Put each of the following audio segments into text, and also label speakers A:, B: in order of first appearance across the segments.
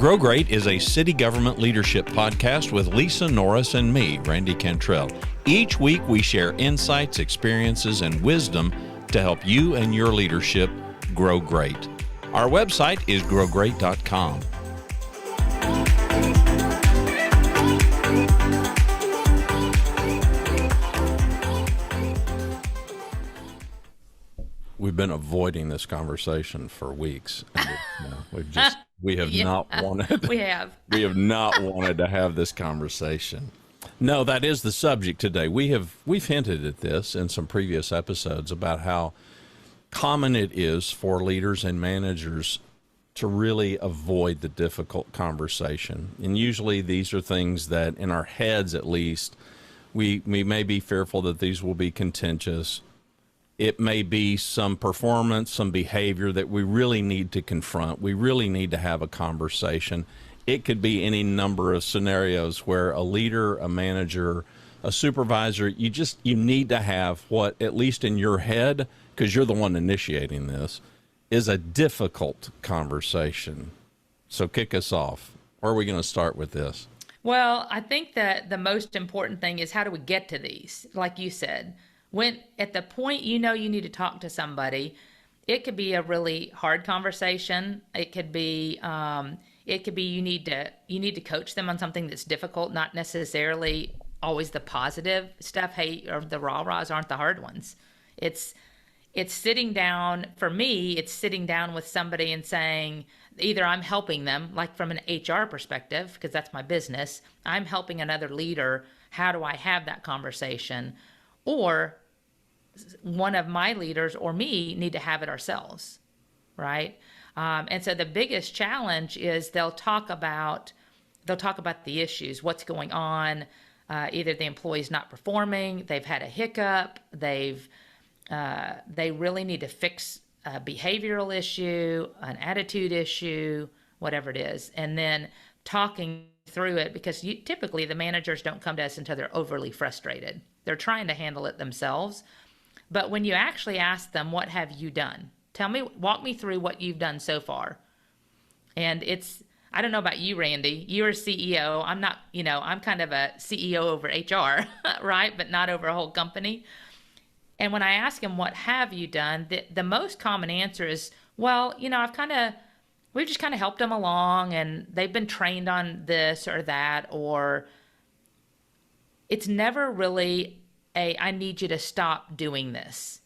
A: Grow Great is a city government leadership podcast with Lisa Norris and me, Randy Cantrell. Each week we share insights, experiences, and wisdom to help you and your leadership grow great. Our website is growgreat.com. We've been avoiding this conversation for weeks. And we have not wanted.
B: We have
A: not wanted to have this conversation. No, that is the subject today. We've hinted at this in some previous episodes about how common it is for leaders and managers to really avoid the difficult conversation. And usually these are things that in our heads, at least, we may be fearful that these will be contentious. It may be some performance, some behavior that we really need to confront. We really need to have a conversation. It could be any number of scenarios where a leader, a manager, a supervisor, you need to have what, at least in your head, because you're the one initiating this, is a difficult conversation. So kick us off. Where are we going to start with this?
B: Well, I think that the most important thing is, how do we get to these? Like you said, when at the point you need to talk to somebody, it could be a really hard conversation. It could be you need to coach them on something that's difficult, not necessarily always the positive stuff. Hey, or the rah-rahs aren't the hard ones. It's sitting down, for me, it's sitting down with somebody and saying, either I'm helping them, like from an HR perspective, because that's my business, I'm helping another leader. How do I have that conversation? Or one of my leaders or me need to have it ourselves, right? And so the biggest challenge is they'll talk about the issues, what's going on. Either the employee's not performing, they've had a hiccup, they really need to fix a behavioral issue, an attitude issue, whatever it is, and then talking through it, because typically the managers don't come to us until they're overly frustrated. They're trying to handle it themselves. But when you actually ask them, what have you done? Walk me through what you've done so far. And I don't know about you, Randy, you're a CEO. I'm not, I'm kind of a CEO over HR, right? But not over a whole company. And when I ask them, what have you done? The most common answer is, well, we've just kind of helped them along and they've been trained on this or that, or it's never really I need you to stop doing this.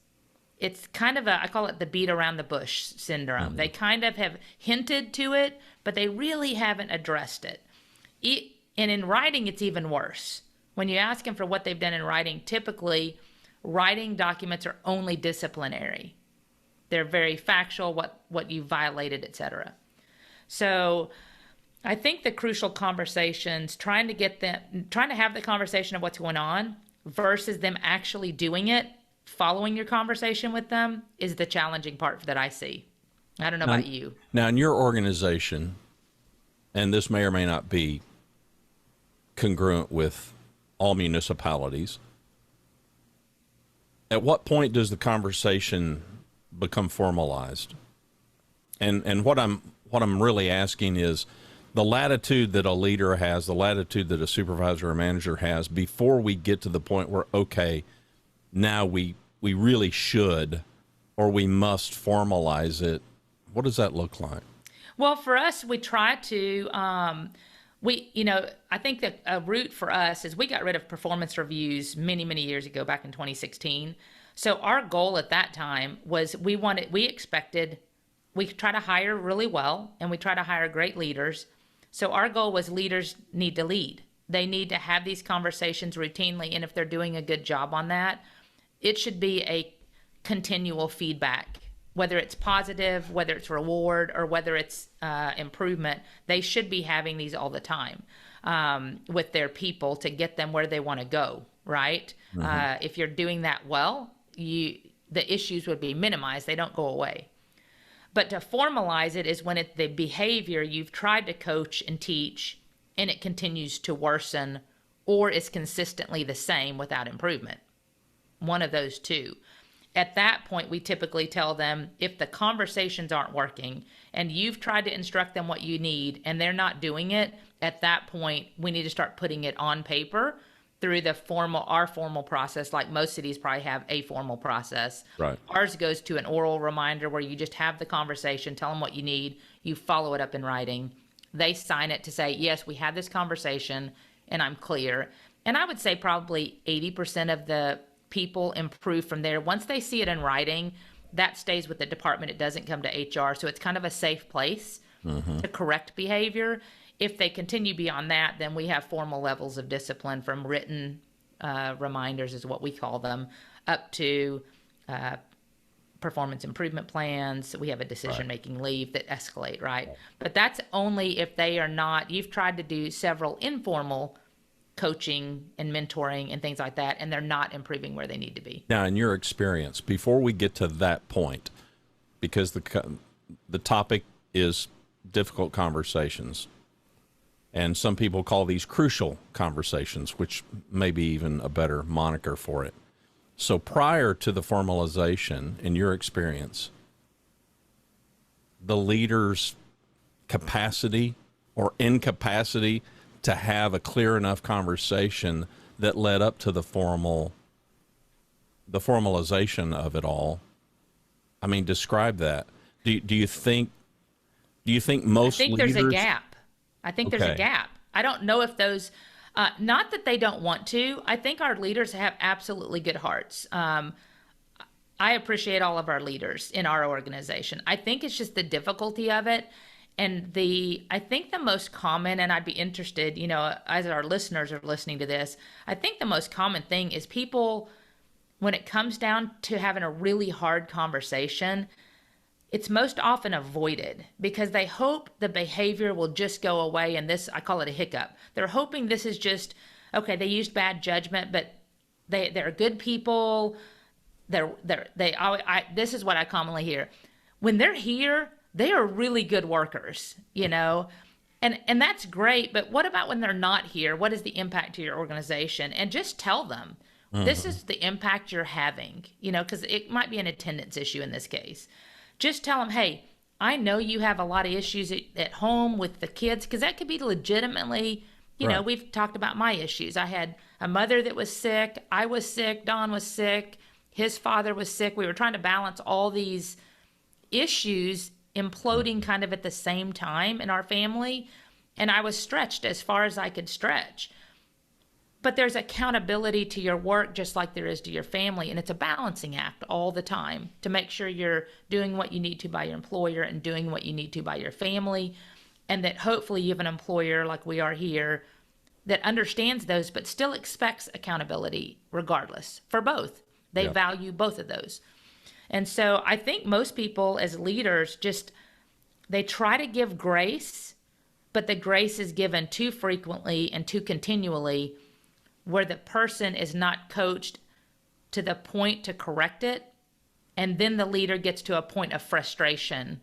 B: It's kind of I call it the beat around the bush syndrome. Mm-hmm. They kind of have hinted to it, but they really haven't addressed it. And in writing, it's even worse. When you ask them for what they've done in writing, typically writing documents are only disciplinary. They're very factual, what you violated, etc. So I think the crucial conversations, trying to have the conversation of what's going on versus them actually doing it, following your conversation with them, is the challenging part that I see. I don't know about you.
A: Now, in your organization, and this may or may not be congruent with all municipalities, at what point does the conversation become formalized? And what I'm really asking is the latitude that a leader has, the latitude that a supervisor or manager has, before we get to the point where, okay, now we really should or we must formalize it. What does that look like?
B: Well, for us, we try to, I think that a route for us is we got rid of performance reviews many, many years ago, back in 2016. So our goal at that time was we try to hire really well and we try to hire great leaders. So our goal was leaders need to lead. They need to have these conversations routinely. And if they're doing a good job on that, it should be a continual feedback, whether it's positive, whether it's reward, or whether it's improvement. They should be having these all the time with their people to get them where they want to go, right? Mm-hmm. If you're doing that well, the issues would be minimized. They don't go away. But to formalize it is when the behavior you've tried to coach and teach and it continues to worsen or is consistently the same without improvement. One of those two. at that point, we typically tell them if the conversations aren't working and you've tried to instruct them what you need and they're not doing it, at that point, we need to start putting it on paper through our formal process. Like most cities probably have a formal process.
A: Right.
B: Ours goes to an oral reminder where you just have the conversation, tell them what you need, you follow it up in writing. They sign it to say, yes, we had this conversation and I'm clear. And I would say probably 80% of the people improve from there. Once they see it in writing, that stays with the department. It doesn't come to HR. So it's kind of a safe place to correct behavior. If they continue beyond that, then we have formal levels of discipline, from written reminders is what we call them, up to performance improvement plans. We have a decision-making leave that escalate, right? But that's only if they are not, you've tried to do several informal coaching and mentoring and things like that, and they're not improving where they need to be.
A: Now, in your experience, before we get to that point, because the topic is difficult conversations, and some people call these crucial conversations, which may be even a better moniker for it. So prior to the formalization, in your experience, the leader's capacity or incapacity to have a clear enough conversation that led up to the formalization of it all. I mean, describe that. Do you think most leaders?
B: There's a gap. I think there's a gap. I don't know if those, not that they don't want to. I think our leaders have absolutely good hearts. I appreciate all of our leaders in our organization. I think it's just the difficulty of it. And I think the most common, and I'd be interested, as our listeners are listening to this, I think the most common thing is people, when it comes down to having a really hard conversation, it's most often avoided because they hope the behavior will just go away. And this, I call it a hiccup. They're hoping this is just, okay, they used bad judgment, but they're good people. This is what I commonly hear. When they're here, they are really good workers, and that's great. But what about when they're not here? What is the impact to your organization? And just tell them, this is the impact you're having, because it might be an attendance issue in this case. Just tell them, hey, I know you have a lot of issues at home with the kids, because that could be legitimately, we've talked about my issues. I had a mother that was sick. I was sick. Don was sick. His father was sick. We were trying to balance all these issues imploding kind of at the same time in our family. And I was stretched as far as I could stretch. But there's accountability to your work just like there is to your family. And it's a balancing act all the time to make sure you're doing what you need to by your employer and doing what you need to by your family. And that hopefully you have an employer like we are here that understands those, but still expects accountability regardless for both. They value both of those. And so I think most people as leaders they try to give grace, but the grace is given too frequently and too continually, where the person is not coached to the point to correct it. And then the leader gets to a point of frustration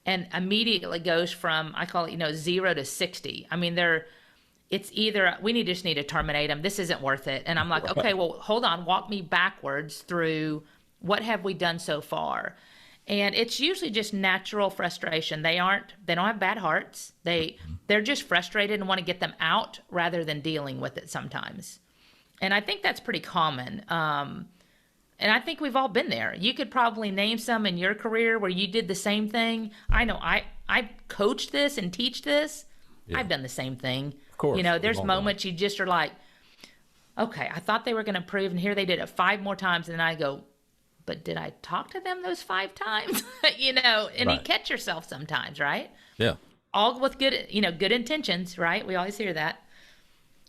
B: and immediately goes from, I call it, 0 to 60. I mean, it's either we just need to terminate them. This isn't worth it. And I'm like, okay, well, hold on, walk me backwards through what have we done so far? And it's usually just natural frustration. They don't have bad hearts. They're just frustrated and want to get them out rather than dealing with it sometimes. And I think that's pretty common. And I think we've all been there. You could probably name some in your career where you did the same thing. I know I coach this and teach this. Yeah. I've done the same thing.
A: Of course.
B: There's moments you just are like, okay, I thought they were going to improve, and here they did it 5 more times. And then I go, but did I talk to them those 5 times? And you catch yourself sometimes, right?
A: Yeah.
B: All with good intentions, right? We always hear that.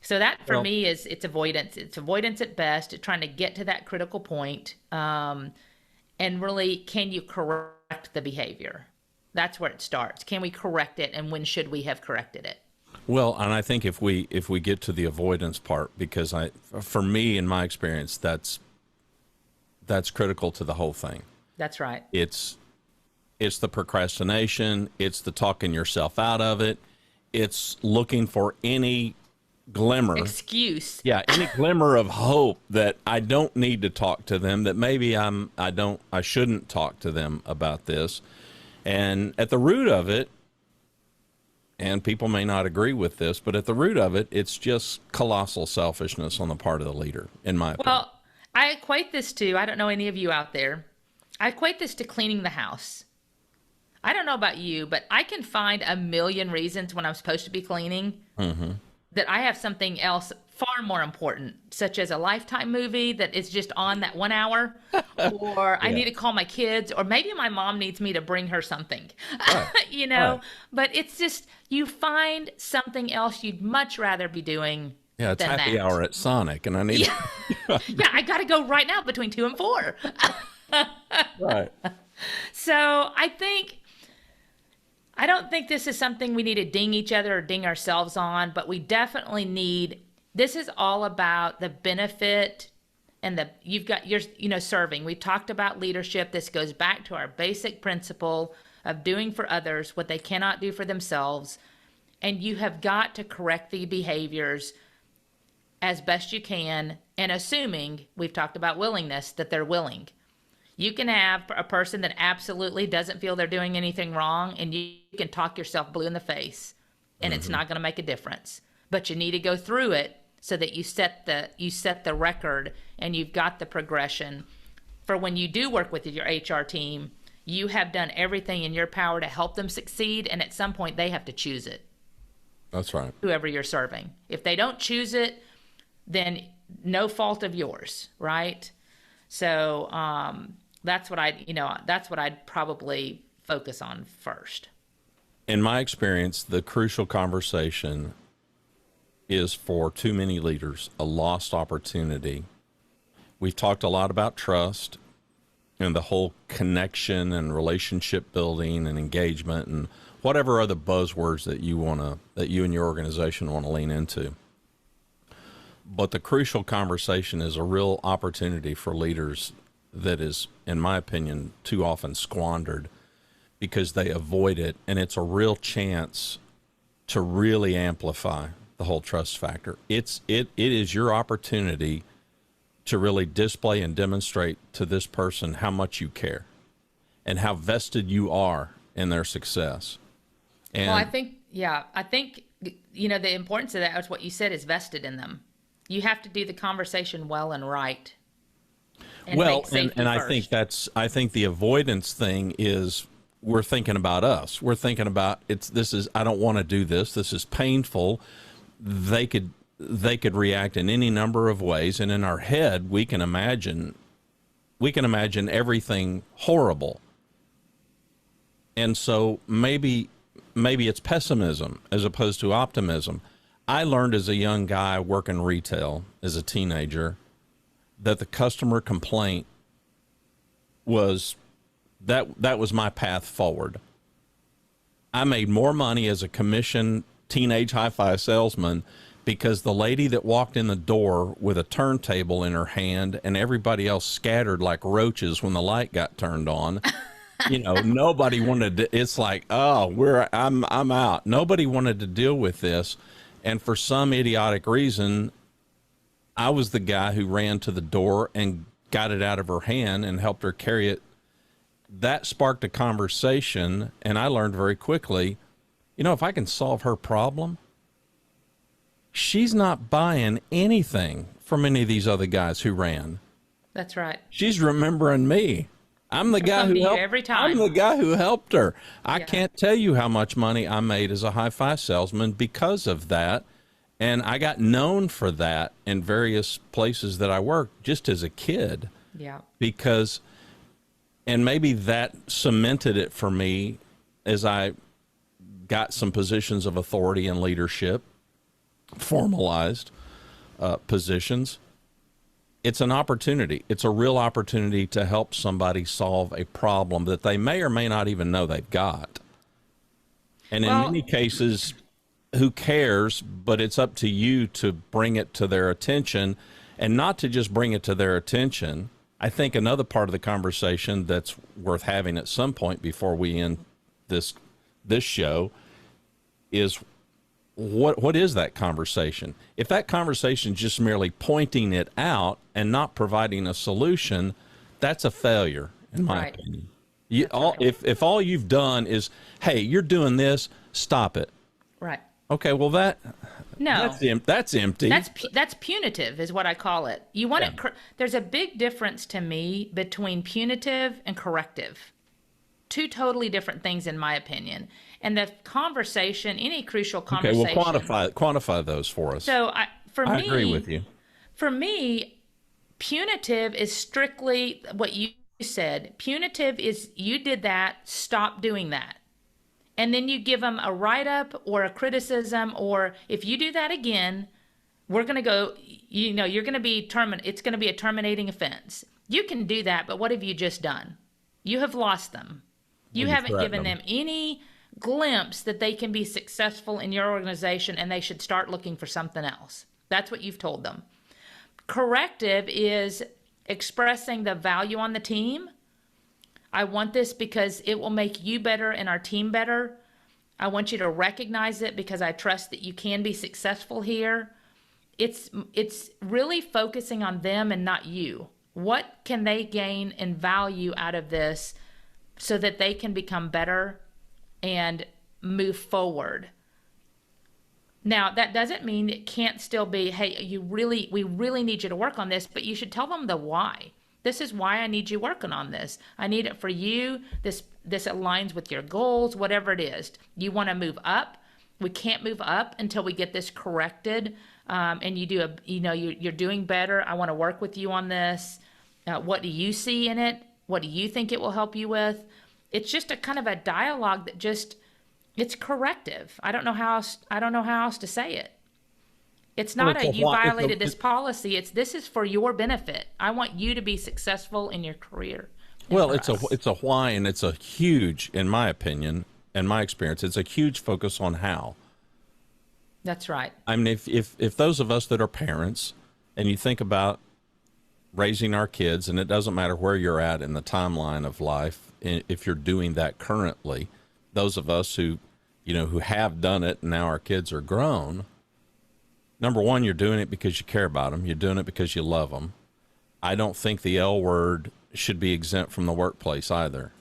B: So that for me it's avoidance. It's avoidance at best. It's trying to get to that critical point. And really, can you correct the behavior? That's where it starts. Can we correct it? And when should we have corrected it?
A: Well, and I think if we get to the avoidance part, because for me, in my experience, that's critical to the whole thing.
B: That's right.
A: It's the procrastination. It's the talking yourself out of it. It's looking for any glimmer,
B: excuse.
A: yeah, any glimmer of hope that I don't need to talk to them, that maybe I shouldn't talk to them about this. And at the root of it, and people may not agree with this, but at the root of it, it's just colossal selfishness on the part of the leader, in my opinion.
B: Well, I equate this to, I don't know any of you out there, I equate this to cleaning the house. I don't know about you, but I can find a million reasons when I'm supposed to be cleaning that I have something else far more important, such as a Lifetime movie that is just on that 1 hour, or I need to call my kids, or maybe my mom needs me to bring her something,
A: Right.
B: you know?
A: Right.
B: But it's just, you find something else you'd much rather be doing
A: Yeah, it's
B: than
A: happy
B: that.
A: hour at Sonic, and I need
B: Yeah, I got to go right now between 2 and 4.
A: right.
B: So I don't think this is something we need to ding each other or ding ourselves on, but we definitely need, this is all about the benefit and you've got your, serving. We've talked about leadership. This goes back to our basic principle of doing for others what they cannot do for themselves. And you have got to correct the behaviors as best you can, and assuming, we've talked about willingness, that they're willing. You can have a person that absolutely doesn't feel they're doing anything wrong, and you can talk yourself blue in the face, and it's not going to make a difference. But you need to go through it so that you set the record, and you've got the progression for when you do work with your HR team. You have done everything in your power to help them succeed, and at some point they have to choose it.
A: That's right.
B: Whoever you're serving. If they don't choose it, then no fault of yours, right? So that's what I'd probably focus on first.
A: In my experience, the crucial conversation is, for too many leaders, a lost opportunity. We've talked a lot about trust and the whole connection and relationship building and engagement and whatever other buzzwords that you and your organization want to lean into. But the crucial conversation is a real opportunity for leaders that is, in my opinion, too often squandered because they avoid it. And it's a real chance to really amplify the whole trust factor. It is your opportunity to really display and demonstrate to this person how much you care and how vested you are in their success. And
B: Well, I think the importance of that is what you said, is vested in them. You have to do the conversation well and right. And make safety first.
A: I think the avoidance thing is, we're thinking about us. We're thinking about I don't want to do this. This is painful. They could react in any number of ways, and in our head we can imagine everything horrible. And so maybe it's pessimism as opposed to optimism. I learned as a young guy working retail as a teenager that the customer complaint was that was my path forward. I made more money as a commission teenage hi-fi salesman because the lady that walked in the door with a turntable in her hand and everybody else scattered like roaches when the light got turned on. Nobody wanted to, it's like, oh, I'm out. Nobody wanted to deal with this. And for some idiotic reason, I was the guy who ran to the door and got it out of her hand and helped her carry it. That sparked a conversation, and I learned very quickly, if I can solve her problem, she's not buying anything from any of these other guys who ran.
B: That's right.
A: She's remembering me. I'm the guy who helped.
B: Every time.
A: I'm the guy who helped her. I can't tell you how much money I made as a hi-fi salesman because of that. And I got known for that in various places that I worked just as a kid.
B: Yeah.
A: And maybe that cemented it for me as I got some positions of authority and leadership, formalized positions. It's an opportunity. It's a real opportunity to help somebody solve a problem that they may or may not even know they've got. And in many cases, who cares? But it's up to you to bring it to their attention, and not to just bring it to their attention. I think another part of the conversation that's worth having at some point before we end this show is what is that conversation? If that conversation is just merely pointing it out and not providing a solution, that's a failure, in my
B: Right.
A: opinion.
B: That's right.
A: If all you've done is, hey, you're doing this, stop it.
B: Right.
A: Okay, well
B: No.
A: that's empty.
B: That's punitive is what I call it. You want
A: Yeah.
B: it there's a big difference to me between punitive and corrective. Two totally different things in my opinion. And the conversation, any crucial
A: Okay, well
B: conversation.
A: quantify those for us.
B: So
A: I agree with you.
B: For me, punitive is strictly what you said. Punitive is you did that, stop doing that. And then you give them a write-up or a criticism, or if you do that again, we're going to go, you're going to be it's going to be a terminating offense. You can do that, but what have you just done? You have lost them. You haven't given them any glimpse that they can be successful in your organization and they should start looking for something else. That's what you've told them. Corrective is expressing the value on the team. I want this because it will make you better and our team better. I want you to recognize it because I trust that you can be successful here. It's really focusing on them and not you. What can they gain in value out of this so that they can become better and move forward? Now, that doesn't mean it can't still be, hey, we really need you to work on this, but you should tell them the why. This is why I need you working on this. I need it for you. This aligns with your goals, whatever it is. You want to move up. We can't move up until we get this corrected. And you're doing better. I want to work with you on this. What do you see in it? What do you think it will help you with? It's just a kind of a dialogue that it's corrective. I don't know how else to say it. It's not you violated this policy. This is for your benefit. I want you to be successful in your career.
A: Well, it's a why, and it's a huge, in my opinion, and my experience, it's a huge focus on how.
B: That's right.
A: I mean, if those of us that are parents, and you think about raising our kids, and it doesn't matter where you're at in the timeline of life, if you're doing that currently, those of us who have done it, and now our kids are grown. Number one, you're doing it because you care about them. You're doing it because you love them. I don't think the L word should be exempt from the workplace either.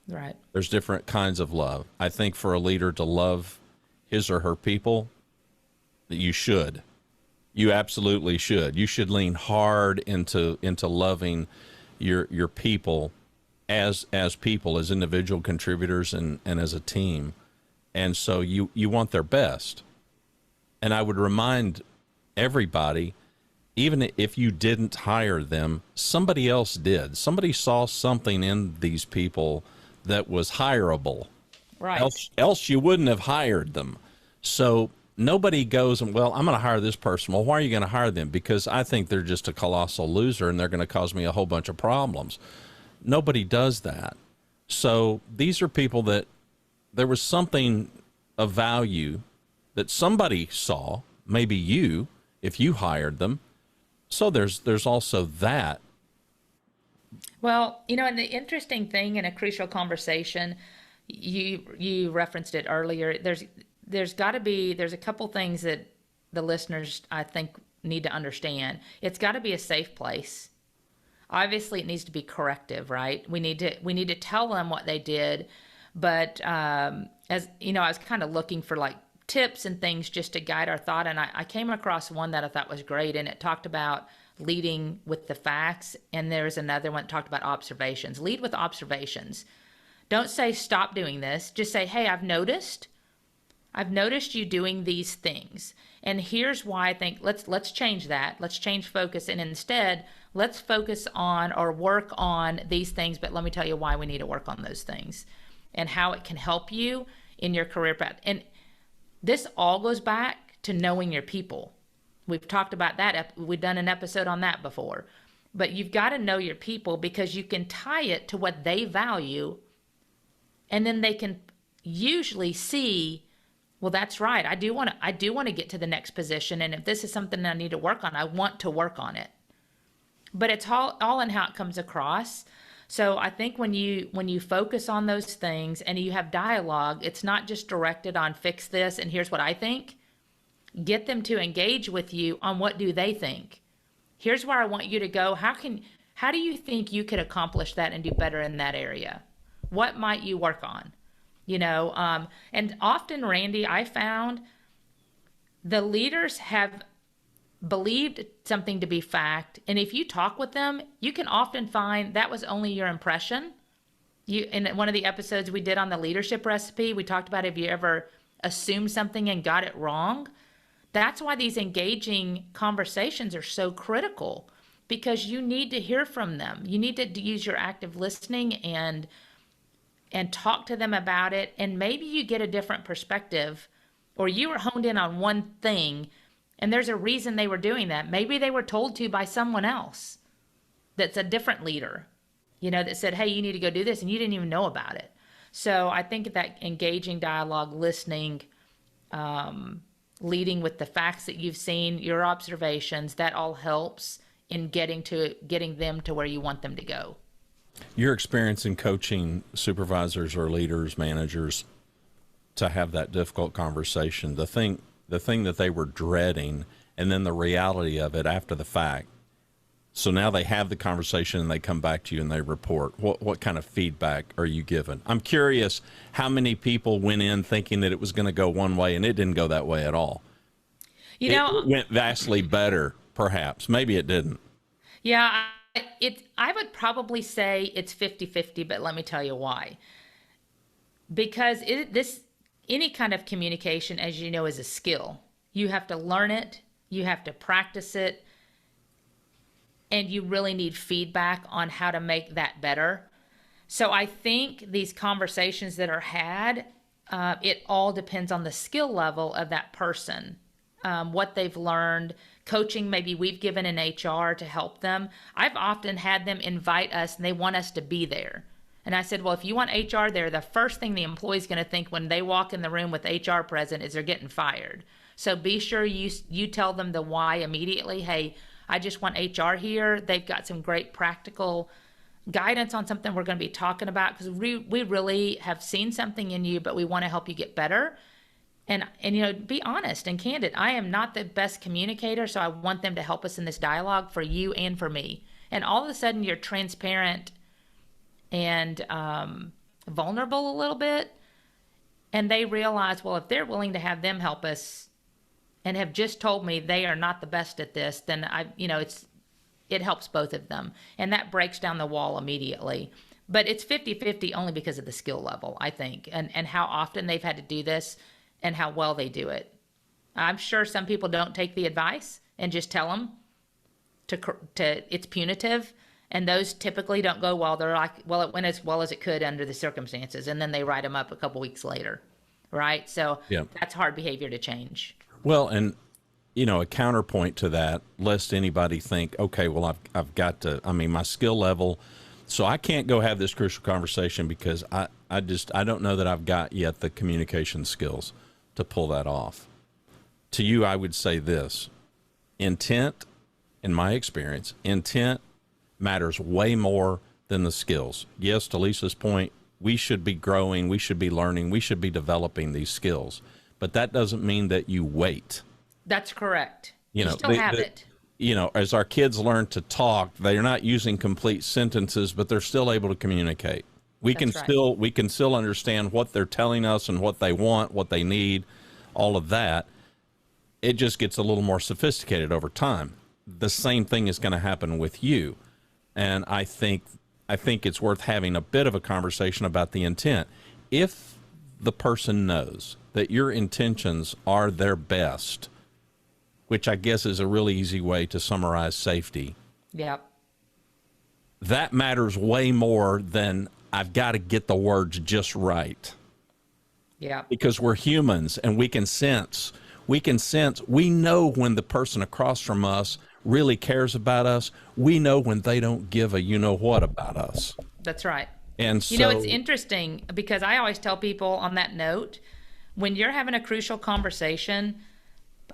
B: Right.
A: There's different kinds of love. I think for a leader to love his or her people, you should. You absolutely should. You should lean hard into loving your people as people, as individual contributors and as a team. And so you want their best. And I would remind everybody, even if you didn't hire them, somebody else did. Somebody saw something in these people that was hireable.
B: Right.
A: Else you wouldn't have hired them. So nobody goes and, well, I'm going to hire this person. Well, why are you going to hire them? Because I think they're just a colossal loser and they're going to cause me a whole bunch of problems. Nobody does that. So these are people that there was something of value that somebody saw, maybe you, if you hired them. So there's also that.
B: Well, and the interesting thing in a crucial conversation, you referenced it earlier. There's a couple things that the listeners, I think, need to understand. It's got to be a safe place. Obviously, it needs to be corrective, right? We need to tell them what they did, but as you know, I was kind of looking for like tips and things just to guide our thought, and I came across one that I thought was great, and it talked about leading with the facts, and there's another one that talked about observations. Lead with observations. Don't say stop doing this. Just say, hey, I've noticed you doing these things, and here's why I think let's change that. Let's change focus, and instead let's focus on or work on these things, but let me tell you why we need to work on those things and how it can help you in your career path. And this all goes back to knowing your people. We've talked about that. We've done an episode on that before. But you've got to know your people because you can tie it to what they value, and then they can usually see, well, that's right. I do want to get to the next position, and if this is something I need to work on, I want to work on it. But it's all in how it comes across. So I think when you focus on those things and you have dialogue, it's not just directed on fix this and here's what I think. get them to engage with you on what do they think. Here's where I want you to go. How do you think you could accomplish that and do better in that area? What might you work on? And often, Randy, I found the leaders have believed something to be fact. And if you talk with them, you can often find that was only your impression. In one of the episodes we did on the leadership recipe, we talked about, have you ever assumed something and got it wrong? That's why these engaging conversations are so critical, because you need to hear from them. You need to use your active listening and talk to them about it. And maybe you get a different perspective, or you were honed in on one thing and there's a reason they were doing that. Maybe they were told to by someone else that's a different leader, that said, hey, you need to go do this, and you didn't even know about it. So I think that engaging dialogue, listening, leading with the facts that you've seen, your observations, that all helps in getting them to where you want them to go.
A: Your experience in coaching supervisors or leaders, managers, to have that difficult conversation, the thing that they were dreading, and then the reality of it after the fact. So now they have the conversation and they come back to you and they report. What kind of feedback are you given? I'm curious how many people went in thinking that it was going to go one way and it didn't go that way at all. It went vastly better, perhaps. Maybe it didn't.
B: Yeah, I would probably say it's 50-50, but let me tell you why. Because any kind of communication, as you know, is a skill. You have to learn it, you have to practice it, and you really need feedback on how to make that better. So I think these conversations that are had, it all depends on the skill level of that person, what they've learned, coaching maybe we've given in HR to help them. I've often had them invite us and they want us to be there. And I said, well, if you want HR there, the first thing the employee's going to think when they walk in the room with HR present is they're getting fired. So be sure you tell them the why immediately. Hey, I just want HR here. They've got some great practical guidance on something we're going to be talking about, because we really have seen something in you, but we want to help you get better. And be honest and candid. I am not the best communicator, so I want them to help us in this dialogue for you and for me. And all of a sudden you're transparent and vulnerable a little bit, and they realize, well, if they're willing to have them help us and have just told me they are not the best at this, then it helps both of them, and that breaks down the wall immediately. But it's 50-50 only because of the skill level, I think, and how often they've had to do this and how well they do it. I'm sure some people don't take the advice and just tell them to it's punitive. And those typically don't go well. They're like, well, it went as well as it could under the circumstances. And then they write them up a couple weeks later, right? So That's hard behavior to change.
A: Well, and, a counterpoint to that, lest anybody think, okay, well, I've got to, my skill level, so I can't go have this crucial conversation because I don't know that I've got yet the communication skills to pull that off. To you, I would say this: intent, in my experience, intent matters way more than the skills. Yes, to Lisa's point, we should be growing, we should be learning, we should be developing these skills. But that doesn't mean that you wait.
B: That's correct. You still have it.
A: As our kids learn to talk, they're not using complete sentences, but they're still able to communicate. We can still understand what they're telling us and what they want, what they need, all of that. It just gets a little more sophisticated over time. The same thing is going to happen with you. And I think it's worth having a bit of a conversation about the intent. If the person knows that your intentions are their best, which I guess is a really easy way to summarize safety.
B: Yep.
A: That matters way more than I've got to get the words just right.
B: Yeah.
A: Because we're humans and we can sense, we know when the person across from us really cares about us. We know when they don't give a you-know-what about us.
B: That's right.
A: And so,
B: it's interesting because I always tell people on that note, when you're having a crucial conversation,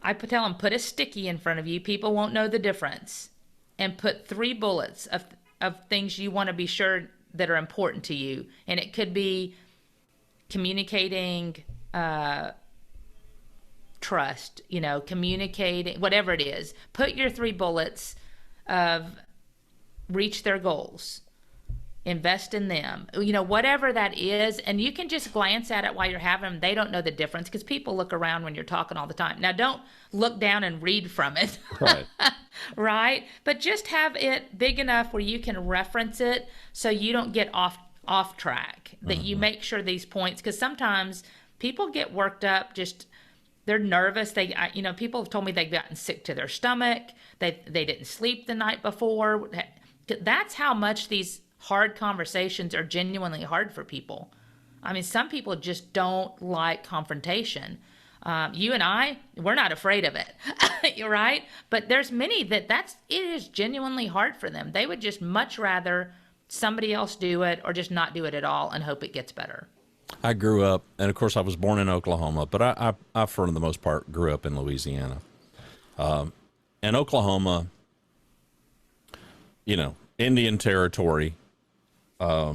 B: I tell them, put a sticky in front of you. People won't know the difference. And put 3 bullets of things you want to be sure that are important to you. And it could be communicating trust, communicate, whatever it is. Put your 3 bullets of reach their goals, invest in them, whatever that is. And you can just glance at it while you're having them. They don't know the difference because people look around when you're talking all the time. Now, don't look down and read from it.
A: Right.
B: Right? But just have it big enough where you can reference it so you don't get off track, that you make sure these points, because sometimes people get worked up, just they're nervous. People have told me they've gotten sick to their stomach. They didn't sleep the night before. That's how much these hard conversations are genuinely hard for people. I mean, some people just don't like confrontation. You and I, we're not afraid of it. You're right. But there's many it is genuinely hard for them. They would just much rather somebody else do it or just not do it at all and hope it gets better.
A: I grew up, and of course I was born in Oklahoma, but I for the most part, grew up in Louisiana. And Oklahoma, Indian territory, a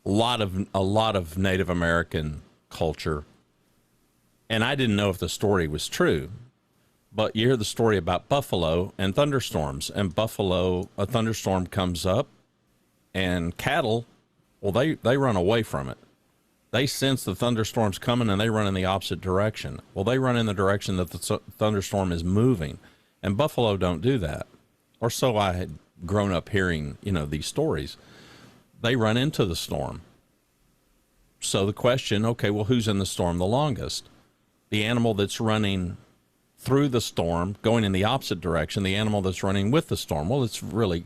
A: lot of Native American culture. And I didn't know if the story was true, but you hear the story about buffalo and thunderstorms. And a thunderstorm comes up, and cattle, well, they run away from it. They sense the thunderstorm's coming, and they run in the opposite direction. Well, they run in the direction that the thunderstorm is moving, and buffalo don't do that. Or so I had grown up hearing, these stories. They run into the storm. So the question, okay, well, who's in the storm the longest? The animal that's running through the storm, going in the opposite direction, the animal that's running with the storm. Well, it's really,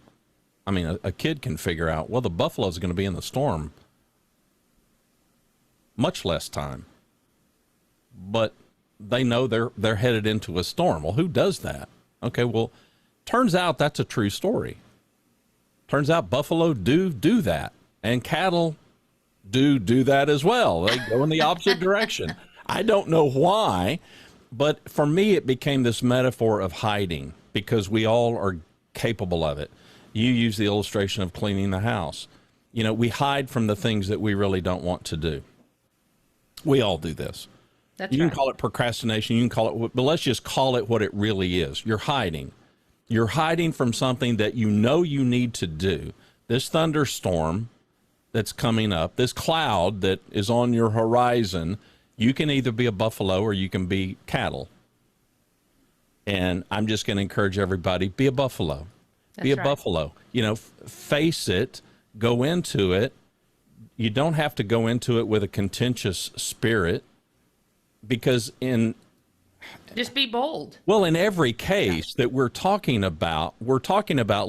A: a kid can figure out, well, the buffalo's going to be in the storm much less time. But they know they're headed into a storm. Well, who does that? Okay, well, turns out that's a true story. Turns out buffalo do that, and cattle do that as well. They go in the opposite direction. I don't know why, but for me, it became this metaphor of hiding, because we all are capable of it. You use the illustration of cleaning the house. We hide from the things that we really don't want to do. We all do this.
B: That's
A: you
B: right.
A: can call it procrastination. You can call it, but let's just call it what it really is. You're hiding. You're hiding from something that you need to do. This thunderstorm that's coming up, this cloud that is on your horizon, you can either be a buffalo or you can be cattle. And I'm just going to encourage everybody, be a buffalo. Be a buffalo. Face it, go into it. You don't have to go into it with a contentious spirit, because
B: just be bold.
A: Well, in every case that we're talking about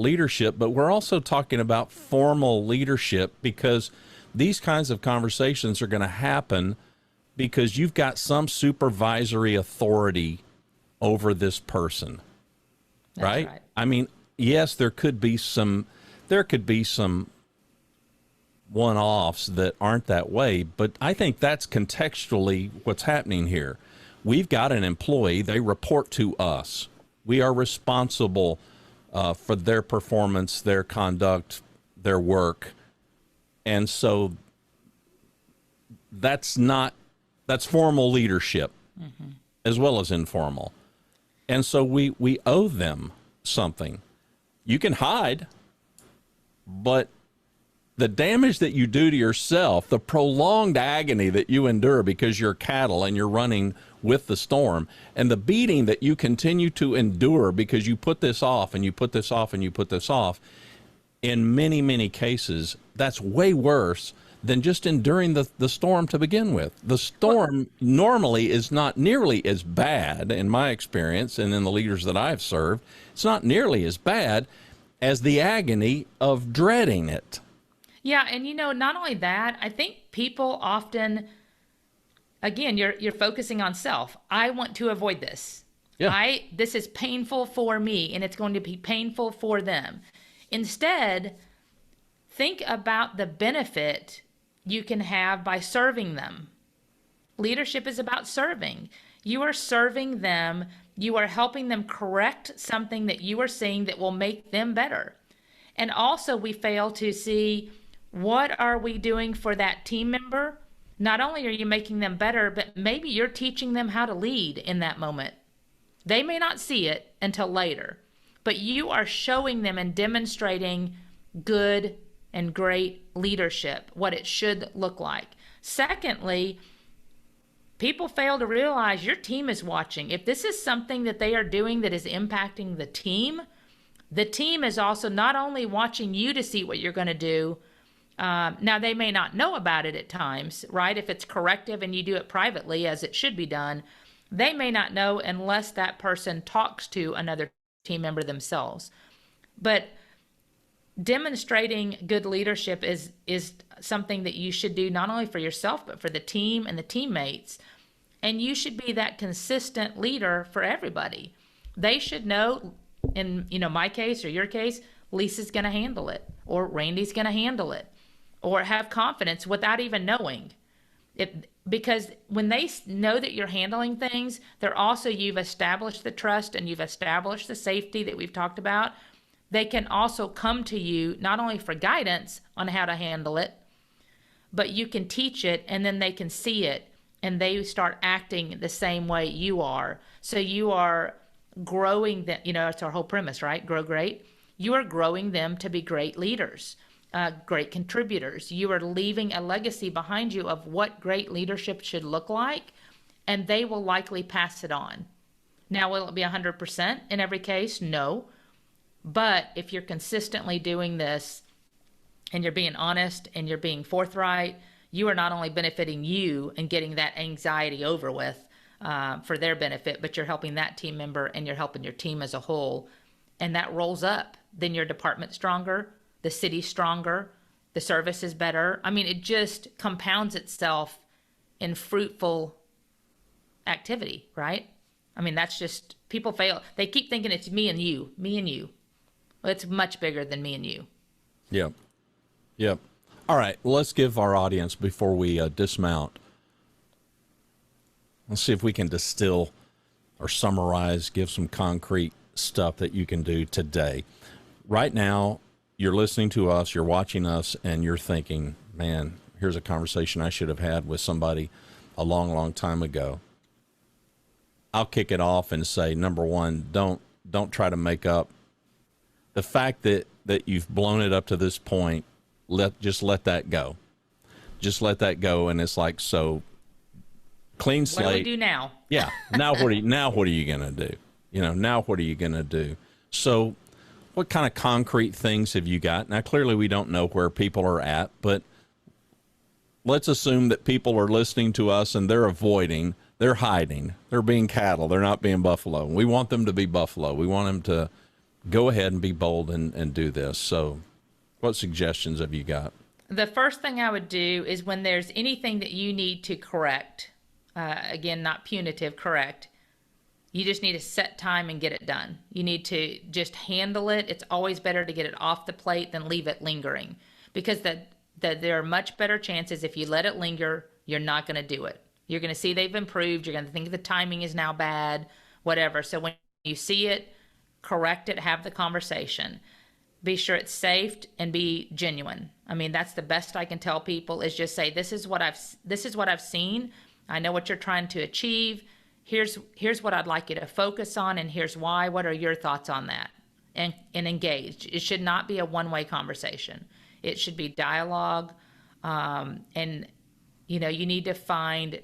A: leadership, but we're also talking about formal leadership, because these kinds of conversations are going to happen because you've got some supervisory authority over this person.
B: That's right.
A: Yes, there could be some one-offs that aren't that way, but I think that's contextually what's happening here. We've got an employee, they report to us. We are responsible for their performance, their conduct, their work. And so that's formal leadership, as well as informal. And so we owe them something. You can hide, but the damage that you do to yourself, the prolonged agony that you endure because you're cattle and you're running with the storm, and the beating that you continue to endure because you put this off and you put this off and you put this off, in many, many cases, that's way worse than just enduring the storm to begin with. The storm normally is not nearly as bad, in my experience and in the leaders that I've served, it's not nearly as bad as the agony of dreading it.
B: Yeah, and not only that, I think people often, again, you're focusing on self. I want to avoid this.
A: Yeah.
B: This is painful for me, and it's going to be painful for them. Instead, think about the benefit you can have by serving them. Leadership is about serving. You are serving them. You are helping them correct something that you are seeing that will make them better. And also, we fail to see, what are we doing for that team member not only are you making them better, but maybe you're teaching them how to lead in that moment. They may not see it until later, but you are showing them and demonstrating good and great leadership, what it should look like. Secondly, people fail to realize your team is watching. If this is something that they are doing that is impacting the team is also not only watching you to see what you're going to do. Now, they may not know about it at times, right? If it's corrective and you do it privately, as it should be done, they may not know unless that person talks to another team member themselves. But demonstrating good leadership is something that you should do not only for yourself, but for the team and the teammates. And you should be that consistent leader for everybody. They should know, in my case or your case, Lisa's going to handle it, or Randy's going to handle it, or have confidence without even knowing it. Because when they know that you're handling things, you've established the trust and you've established the safety that we've talked about. They can also come to you not only for guidance on how to handle it, but you can teach it, and then they can see it and they start acting the same way you are. So you are growing them. It's our whole premise, right? Grow great. You are growing them to be great leaders. Great contributors. You are leaving a legacy behind you of what great leadership should look like, and they will likely pass it on. Now, will it be 100% in every case? No. But if you're consistently doing this and you're being honest and you're being forthright, you are not only benefiting you and getting that anxiety over with for their benefit, but you're helping that team member and you're helping your team as a whole. And that rolls up. Then your department's stronger, the city's stronger, the service is better. I mean, it just compounds itself in fruitful activity, right? I mean, that's just, people fail. They keep thinking it's me and you. Well, it's much bigger than me and you.
A: Yep. All right, well, let's give our audience, before we dismount, let's see if we can distill or summarize, give some concrete stuff that you can do today. Right now, you're listening to us, you're watching us, and you're thinking, man, here's a conversation I should have had with somebody a long, long time ago. I'll kick it off and say, number one, don't try to make up the fact that you've blown it up to this point. Just let that go. Just let that go. And it's like, so clean slate.
B: What do we do now?
A: Yeah. Now what are you going to do? Now what are you going to do? So what kind of concrete things have you got? Now, clearly we don't know where people are at, but let's assume that people are listening to us and they're avoiding, they're hiding, they're being cattle, they're not being buffalo. We want them to be buffalo. We want them to go ahead and be bold and do this. So what suggestions have you got?
B: The first thing I would do is when there's anything that you need to correct, again, not punitive, correct, you just need to set time and get it done. You need to just handle it. It's always better to get it off the plate than leave it lingering, because there are much better chances if you let it linger, you're not going to do it. You're going to see they've improved. You're going to think the timing is now bad, whatever. So when you see it, correct it, have the conversation. Be sure it's safe and be genuine. I mean, that's the best I can tell people, is just say, this is what I've seen. I know what you're trying to achieve. Here's what I'd like you to focus on, and here's why. What are your thoughts on that? And engage. It should not be a one-way conversation. It should be dialogue. And you need to find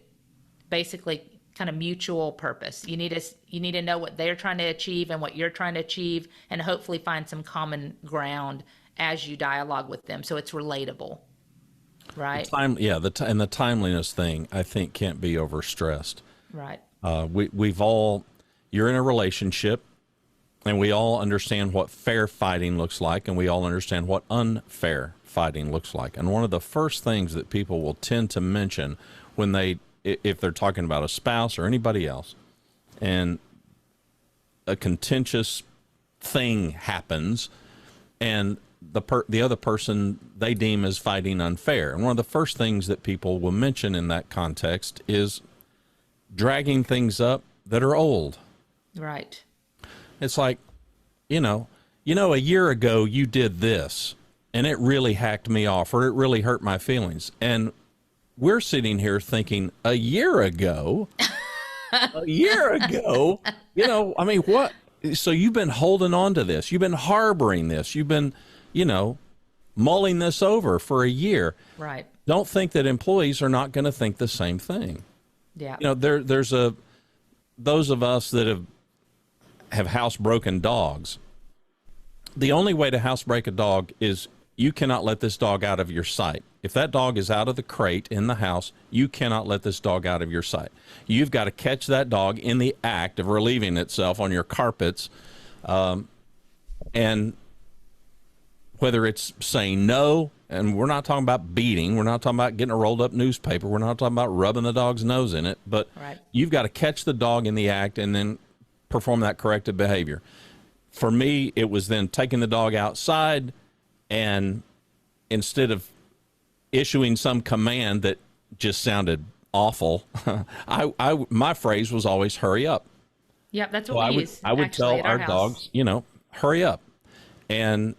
B: basically kind of mutual purpose. You need to know what they're trying to achieve and what you're trying to achieve, and hopefully find some common ground as you dialogue with them, so it's relatable, right?
A: The timeliness thing, I think, can't be overstressed.
B: Right.
A: You're in a relationship, and we all understand what fair fighting looks like, and we all understand what unfair fighting looks like. And one of the first things that people will tend to mention if they're talking about a spouse or anybody else, and a contentious thing happens, and the other person they deem as fighting unfair. And one of the first things that people will mention in that context is dragging things up that are old.
B: Right.
A: It's like, a year ago you did this, and it really hacked me off, or it really hurt my feelings. And we're sitting here thinking a year ago, I mean, what? So you've been holding on to this. You've been harboring this. You've been, mulling this over for a year.
B: Right.
A: Don't think that employees are not going to think the same thing.
B: Yeah.
A: There's those of us that have housebroken dogs. The only way to housebreak a dog is you cannot let this dog out of your sight. If that dog is out of the crate in the house, you cannot let this dog out of your sight. You've got to catch that dog in the act of relieving itself on your carpets. And whether it's saying no, and we're not talking about beating, we're not talking about getting a rolled up newspaper, we're not talking about rubbing the dog's nose in it, but
B: right.
A: You've got to catch the dog in the act and then perform that corrective behavior. For me, it was then taking the dog outside, and instead of issuing some command that just sounded awful, my phrase was always hurry up.
B: Yep, that's what we use.
A: I would tell our
B: dogs,
A: hurry up. And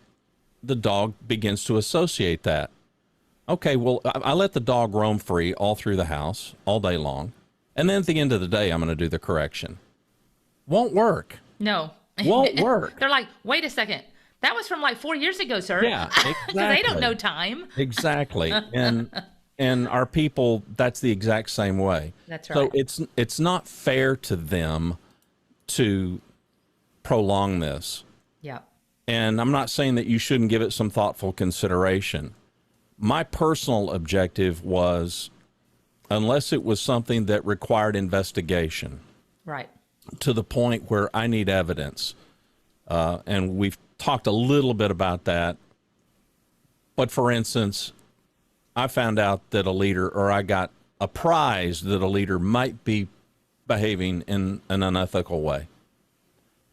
A: the dog begins to associate that. Okay, well, I let the dog roam free all through the house all day long. And then at the end of the day, I'm going to do the correction. Won't work.
B: No.
A: Won't work.
B: They're like, wait a second. That was from like 4 years ago, sir.
A: Yeah, exactly.
B: They don't know time.
A: Exactly. And our people, that's the exact same way.
B: That's right.
A: So it's not fair to them to prolong this.
B: Yeah.
A: And I'm not saying that you shouldn't give it some thoughtful consideration. My personal objective was, unless it was something that required investigation,
B: right,
A: to the point where I need evidence, and we've talked a little bit about that. But for instance, I found out that I got apprised that a leader might be behaving in an unethical way,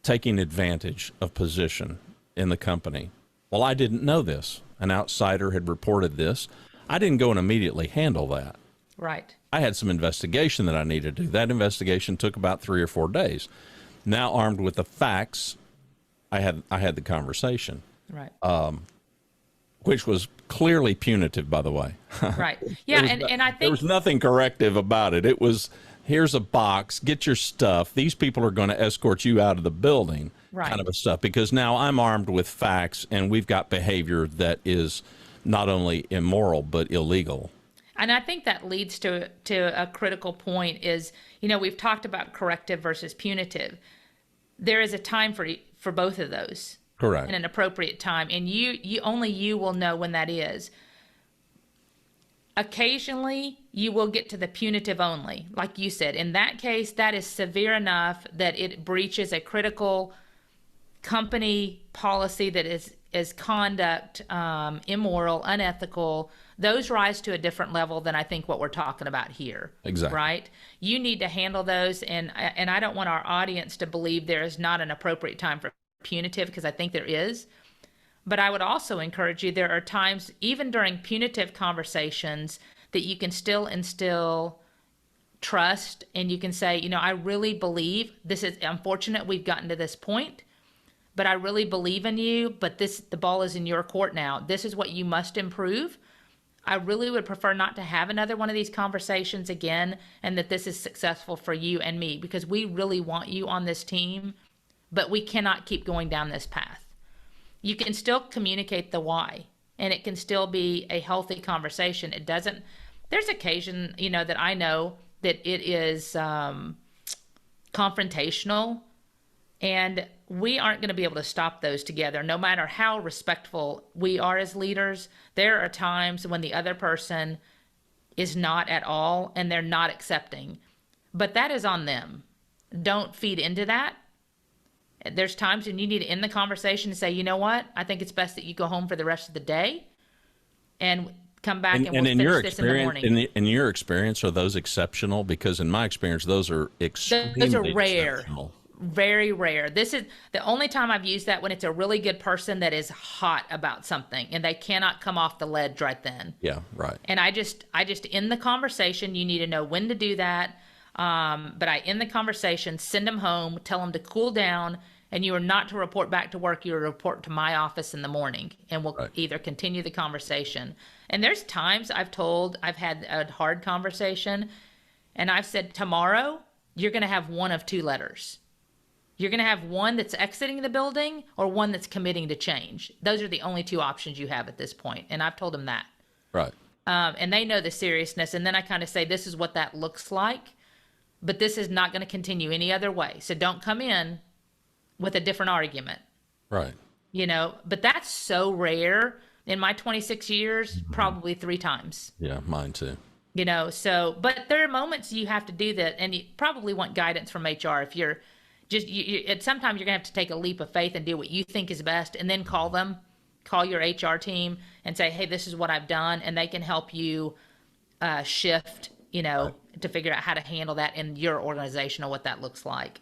A: taking advantage of position in the company. Well, I didn't know this. An outsider had reported this. I didn't go and immediately handle that.
B: Right.
A: I had some investigation that I needed to do. That investigation took about 3 or 4 days. Now, armed with the facts, I had the conversation.
B: Right.
A: Which was clearly punitive, by the way.
B: Right. Yeah, and I think
A: there was nothing corrective about it. It was, here's a box, get your stuff. These people are going to escort you out of the building,
B: right,
A: kind of a stuff. Because now I'm armed with facts, and we've got behavior that is not only immoral but illegal.
B: And I think that leads to a critical point is, we've talked about corrective versus punitive. There is a time for both of those.
A: Correct.
B: And an appropriate time. And you will know when that is. Occasionally, you will get to the punitive only. Like you said, in that case, that is severe enough that it breaches a critical company policy that is conduct, immoral, unethical. Those rise to a different level than I think what we're talking about here.
A: Exactly.
B: Right? You need to handle those. And I don't want our audience to believe there is not an appropriate time for punitive, because I think there is. But I would also encourage you, there are times, even during punitive conversations, that you can still instill trust, and you can say, I really believe this is unfortunate we've gotten to this point, but I really believe in you, but the ball is in your court now. This is what you must improve. I really would prefer not to have another one of these conversations again, and that this is successful for you and me, because we really want you on this team, but we cannot keep going down this path. You can still communicate the why, and it can still be a healthy conversation. There's occasion, that I know that it is confrontational, and we aren't going to be able to stop those together. No matter how respectful we are as leaders, there are times when the other person is not at all, and they're not accepting. But that is on them. Don't feed into that. There's times when you need to end the conversation and say, you know what? I think it's best that you go home for the rest of the day and come back and we'll finish this in the morning.
A: In your experience, are those exceptional? Because in my experience, those are extremely
B: rare.
A: Exceptional.
B: Very rare. This is the only time I've used that, when it's a really good person that is hot about something and they cannot come off the ledge right then.
A: Yeah, right.
B: And I just end the conversation. You need to know when to do that. But I end the conversation, send them home, tell them to cool down, and you are not to report back to work. You are to report to my office in the morning, and we'll
A: Right.
B: either continue the conversation. And there's times I've had a hard conversation, and I've said, tomorrow, you're going to have one of two letters. You're going to have one that's exiting the building or one that's committing to change. Those are the only two options you have at this point. And I've told them that.
A: Right.
B: And they know the seriousness. And then I kind of say, this is what that looks like, but this is not going to continue any other way. So don't come in with a different argument.
A: Right.
B: But that's so rare in my 26 years, probably 3 times.
A: Yeah, mine too.
B: But there are moments you have to do that, and you probably want guidance from HR. If you're just, sometimes you're going to have to take a leap of faith and do what you think is best, and then call your HR team and say, hey, this is what I've done, and they can help you shift, to figure out how to handle that in your organization or what that looks like.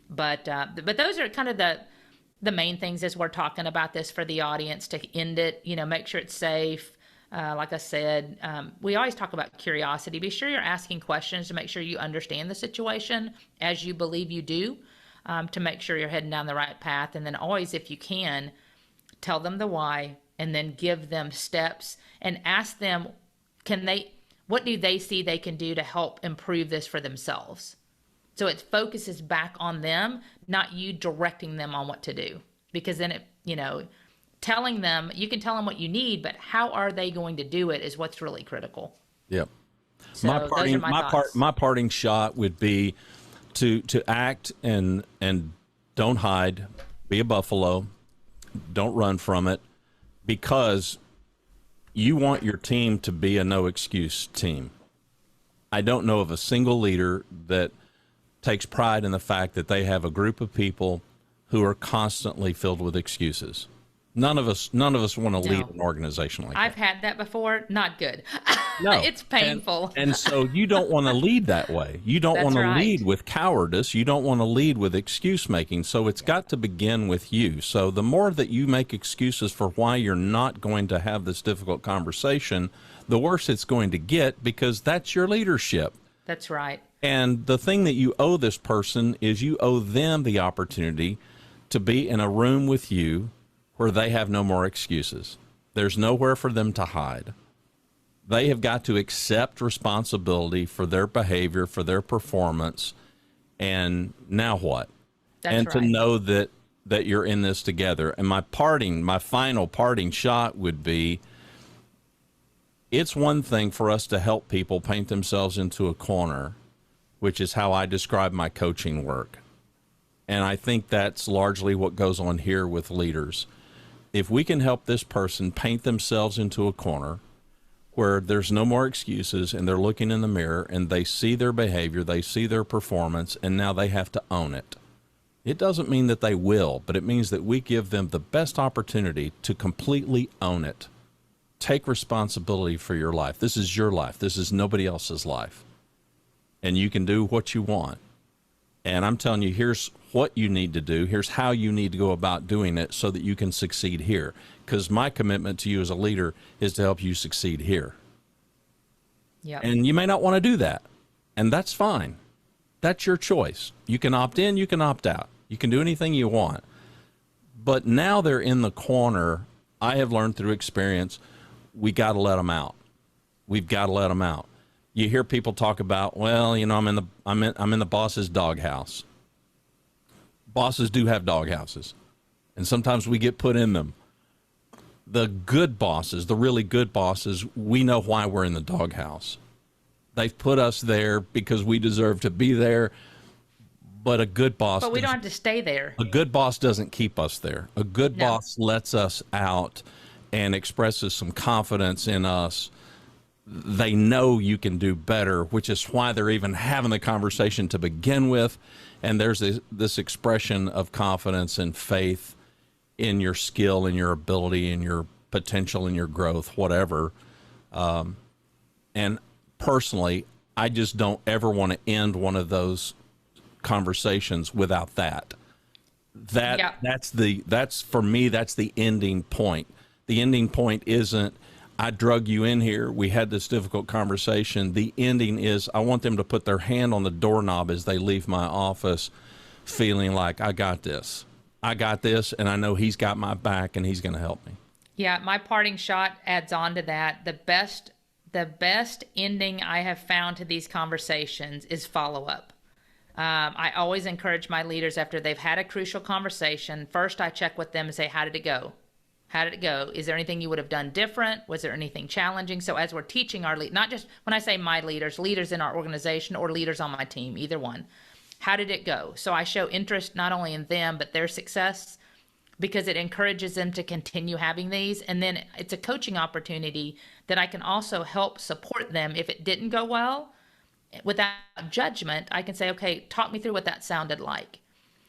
B: But those are kind of the main things as we're talking about this for the audience to end it, make sure it's safe. Like I said, we always talk about curiosity. Be sure you're asking questions to make sure you understand the situation as you believe you do, to make sure you're heading down the right path. And then always, if you can, tell them the why and then give them steps and ask them, what do they see they can do to help improve this for themselves? So it focuses back on them, not you directing them on what to do. Because then telling them, you can tell them what you need, but how are they going to do it is what's really critical.
A: Yep.
B: So
A: my parting shot would be to act and don't hide, be a buffalo, don't run from it, because you want your team to be a no excuse team. I don't know of a single leader that takes pride in the fact that they have a group of people who are constantly filled with excuses. None of us want to lead an organization like that.
B: I've had that before. Not good.
A: No.
B: It's painful.
A: And so you don't want to lead that way. You don't want to lead with cowardice. You don't want to lead with excuse making. So it's got to begin with you. So the more that you make excuses for why you're not going to have this difficult conversation, the worse it's going to get, because that's your leadership.
B: That's right.
A: And the thing that you owe this person is you owe them the opportunity to be in a room with you where they have no more excuses. There's nowhere for them to hide. They have got to accept responsibility for their behavior, for their performance, and now what?
B: That's
A: to know that you're in this together. And my final parting shot would be, it's one thing for us to help people paint themselves into a corner, which is how I describe my coaching work. And I think that's largely what goes on here with leaders. If we can help this person paint themselves into a corner where there's no more excuses and they're looking in the mirror and they see their behavior, they see their performance, and now they have to own it. It doesn't mean that they will, but it means that we give them the best opportunity to completely own it. Take responsibility for your life. This is your life. This is nobody else's life. And you can do what you want. And I'm telling you, here's what you need to do. Here's how you need to go about doing it so that you can succeed here. Because my commitment to you as a leader is to help you succeed here.
B: Yep.
A: And you may not want to do that. And that's fine. That's your choice. You can opt in, you can opt out. You can do anything you want. But now they're in the corner. I have learned through experience, we got to let them out. We've got to let them out. You hear people talk about, well, I'm in the boss's doghouse. Bosses do have doghouses, and sometimes we get put in them. The good bosses, the really good bosses, we know why we're in the doghouse. They've put us there because we deserve to be there. But a good boss,
B: but we don't have to stay there.
A: A good boss doesn't keep us there. A good boss lets us out and expresses some confidence in us. They know you can do better, which is why they're even having the conversation to begin with. And there's this expression of confidence and faith in your skill and your ability and your potential and your growth, whatever. And personally, I just don't ever want to end one of those conversations without that. That's for me, that's the ending point. The ending point isn't, I drug you in here, we had this difficult conversation. The ending is, I want them to put their hand on the doorknob as they leave my office feeling like, I got this. I got this, and I know he's got my back, and he's going to help me.
B: Yeah, my parting shot adds on to that. The best ending I have found to these conversations is follow-up. I always encourage my leaders after they've had a crucial conversation. First, I check with them and say, how did it go? How did it go? Is there anything you would have done different? Was there anything challenging? So as we're teaching our not just when I say my leaders in our organization or leaders on my team, either one, how did it go? So I show interest not only in them, but their success, because it encourages them to continue having these. And then it's a coaching opportunity that I can also help support them if it didn't go well. Without judgment, I can say, okay, talk me through what that sounded like.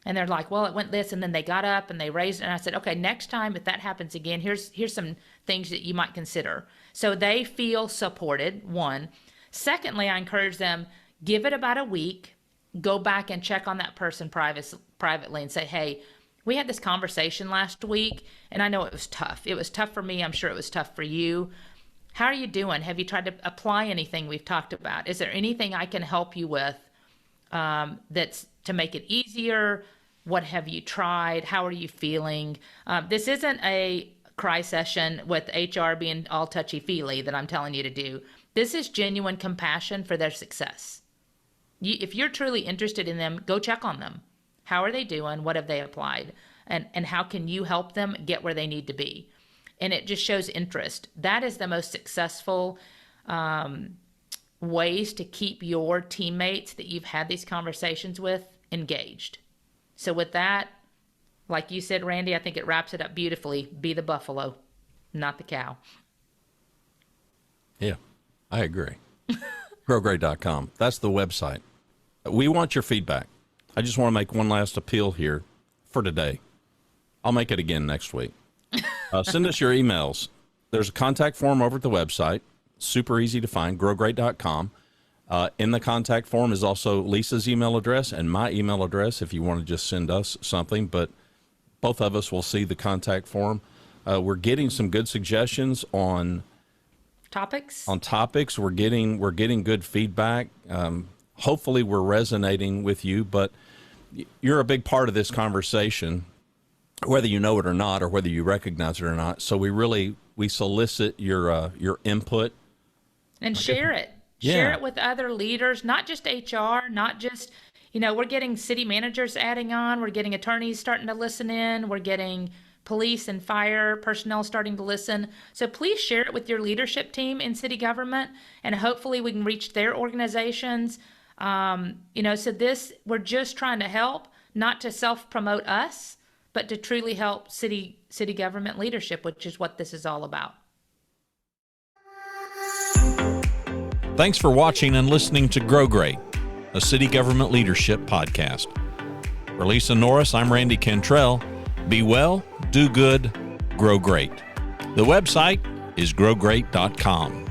B: And they're like, well, it went this, and then they got up and they raised it. And I said, okay, next time if that happens again, here's some things that you might consider. So they feel supported, one. Secondly, I encourage them, give it about a week, go back and check on that person privately and say, hey, we had this conversation last week, and I know it was tough. It was tough for me. I'm sure it was tough for you. How are you doing? Have you tried to apply anything we've talked about? Is there anything I can help you with that's to make it easier? What have you tried? How are you feeling? This isn't a cry session with HR being all touchy-feely that I'm telling you to do. This is genuine compassion for their success. If you're truly interested in them, go check on them. How are they doing? What have they applied? And how can you help them get where they need to be? And it just shows interest. That is the most successful ways to keep your teammates that you've had these conversations with engaged. So with that, like you said, Randy, I think it wraps it up beautifully. Be the buffalo, not the cow.
A: Yeah, I agree. GrowGreat.com. That's the website. We want your feedback. I just want to make one last appeal here for today. I'll make it again next week. Send us your emails. There's a contact form over at the website. Super easy to find, growgreat.com. In the contact form is also Lisa's email address and my email address if you want to just send us something, but both of us will see the contact form. We're getting some good suggestions on
B: topics.
A: We're getting good feedback. Hopefully we're resonating with you, but you're a big part of this conversation, whether you know it or not, or whether you recognize it or not. So we solicit your input.
B: And share it.
A: Yeah.
B: Share it with other leaders, not just HR, not just, we're getting city managers adding on. We're getting attorneys starting to listen in. We're getting police and fire personnel starting to listen. So please share it with your leadership team in city government, and hopefully we can reach their organizations. So we're just trying to help, not to self-promote us, but to truly help city government leadership, which is what this is all about.
A: Thanks for watching and listening to Grow Great, a city government leadership podcast. For Lisa Norris, I'm Randy Cantrell. Be well, do good, grow great. The website is growgreat.com.